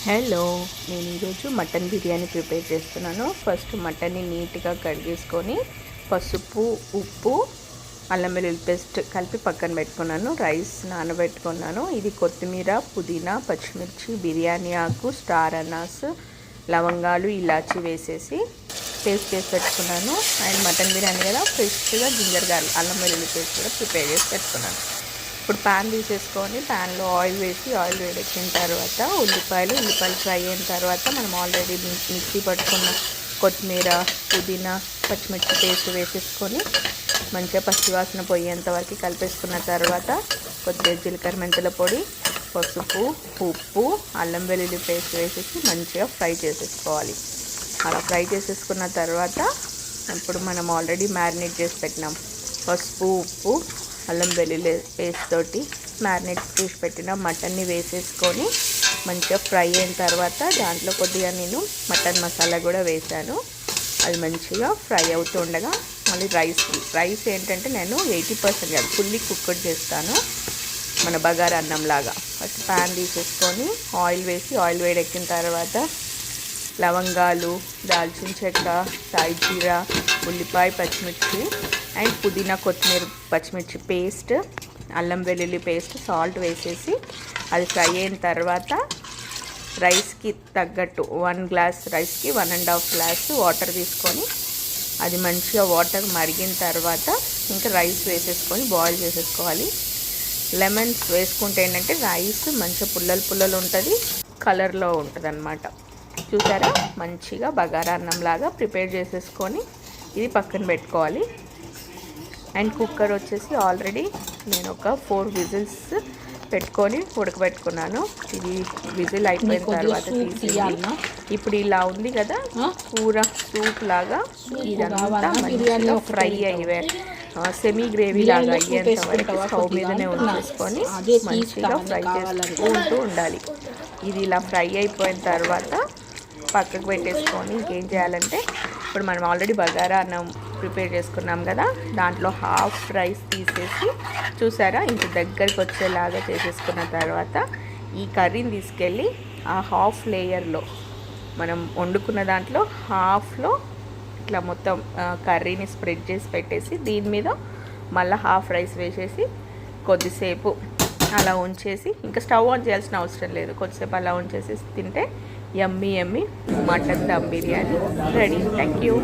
Hello, నేను ఈరోజు mutton biryani prepare చేస్తున్నాను. ఫస్ట్ మటన్ని నీట్గా కడిగేసుకొని పసుపు, ఉప్పు, అల్లం వెల్లుల్లి పేస్ట్ కలిపి పక్కన పెట్టుకున్నాను. రైస్ నానబెట్టుకున్నాను. ఇది కొత్తిమీర, పుదీనా, పచ్చిమిర్చి, బిర్యానీ ఆకు, స్టార్ అనాస్, లవంగాలు, ఇలాచి వేసేసి పేస్ట్ చేసి పెట్టుకున్నాను. అండ్ మటన్ బిర్యానీ కదా, ఫ్రెష్గా జింజర్ గార్లిక్, అల్లం వెల్లుల్లి పేస్ట్ కూడా ప్రిపేర్ చేసి పెట్టుకున్నాను. ఇప్పుడు ప్యాన్ తీసేసుకొని ప్యాన్లో ఆయిల్ వేసి ఆయిల్ వేడెక్కిన తర్వాత ఉల్లిపాయలు ఫ్రై అయిన తర్వాత మనం ఆల్రెడీ మిక్సీ పట్టుకున్న కొత్తిమీర, పుదీనా, పచ్చిమిర్చి పేస్ట్ వేసేసుకొని మంచిగా పచ్చివాసన పోయేంత వరకు కలిపేసుకున్న తర్వాత కొద్దిగా జీలకర్ర మెంతుల పొడి, పసుపు, ఉప్పు, అల్లం వెల్లుల్లి పేస్ట్ వేసేసి మంచిగా ఫ్రై చేసేసుకోవాలి. అలా ఫ్రై చేసేసుకున్న తర్వాత ఇప్పుడు మనం ఆల్రెడీ మ్యారినేట్ చేసి పెట్టినాం పసుపు, ఉప్పు, అల్లం వెల్లుల్లి పేస్ట్ తోటి మ్యారినేట్ చేసి పెట్టిన మటన్ని వేసేసుకొని మంచిగా ఫ్రై అయిన తర్వాత దాంట్లో కొద్దిగా నేను మటన్ మసాలా కూడా వేసాను. అది మంచిగా ఫ్రై అవుతూ ఉండగా మళ్ళీ రైస్ ఏంటంటే నేను 80% కాదు, ఫుల్లీ కుక్డ్ చేస్తాను, మన బగారా అన్నం లాగా. ఫస్ట్ ప్యాన్ తీసేసుకొని ఆయిల్ వేసి ఆయిల్ వేడెక్కిన తర్వాత లవంగాలు, దాల్చిన చెక్క, సాయి జీరా, ఉల్లిపాయ, పచ్చిమిర్చి అండ్ పుదీనా, కొత్తిమీర, పచ్చిమిర్చి పేస్ట్, అల్లం వెల్లుల్లి పేస్ట్, సాల్ట్ వేసేసి అది ఫ్రై అయిన తర్వాత రైస్కి తగ్గట్టు 1 గ్లాస్ రైస్కి 1.5 గ్లాస్ వాటర్ తీసుకొని అది మంచిగా వాటర్ మరిగిన తర్వాత ఇంకా రైస్ వేసేసుకొని బాయిల్ చేసేసుకోవాలి. లెమన్స్ వేసుకుంటే ఏంటంటే రైస్ మంచిగా పుల్లలు ఉంటుంది, కలర్లో ఉంటుంది అన్నమాట. చూసారా, మంచిగా బగారా అన్నంలాగా ప్రిపేర్ చేసేసుకొని ఇది పక్కన పెట్టుకోవాలి. అండ్ కుక్కర్ వచ్చేసి ఆల్రెడీ నేను ఒక 4 విజిల్స్ పెట్టుకొని ఉడకబెట్టుకున్నాను. ఇది విజిల్ అయిపోయిన తర్వాత తీసి ఇప్పుడు ఇలా ఉంది కదా, కూర సూప్ లాగా ఇదంతా మంచిగా ఫ్రై అయ్యే సెమీ గ్రేవీ లాగా అయ్యేంత వరకు స్టవ్ మీదనే ఉంచేసుకొని మంచిగా ఫ్రై చేసుకుంటూ ఉండాలి. ఇది ఇలా ఫ్రై అయిపోయిన తర్వాత పక్కకు పెట్టేసుకొని ఇంకేం చేయాలంటే ఇప్పుడు మనం ఆల్రెడీ బగారా అన్నం ప్రిపేర్ చేసుకున్నాం కదా, దాంట్లో హాఫ్ రైస్ తీసేసి చూసారా ఇంత దగ్గరికి వచ్చేలాగా చేసేసుకున్న తర్వాత ఈ కర్రీని తీసుకెళ్ళి ఆ హాఫ్ లేయర్లో మనం వండుకున్న దాంట్లో హాఫ్లో ఇట్లా మొత్తం కర్రీని స్ప్రెడ్ చేసి పెట్టేసి దీని మీద మళ్ళీ హాఫ్ రైస్ వేసేసి కొద్దిసేపు అలా ఉంచేసి ఇంకా స్టవ్ ఆన్ చేయాల్సిన అవసరం లేదు, కొద్దిసేపు అలా ఉంచేసి తింటే yummy mutton dum biryani ready. Thank you.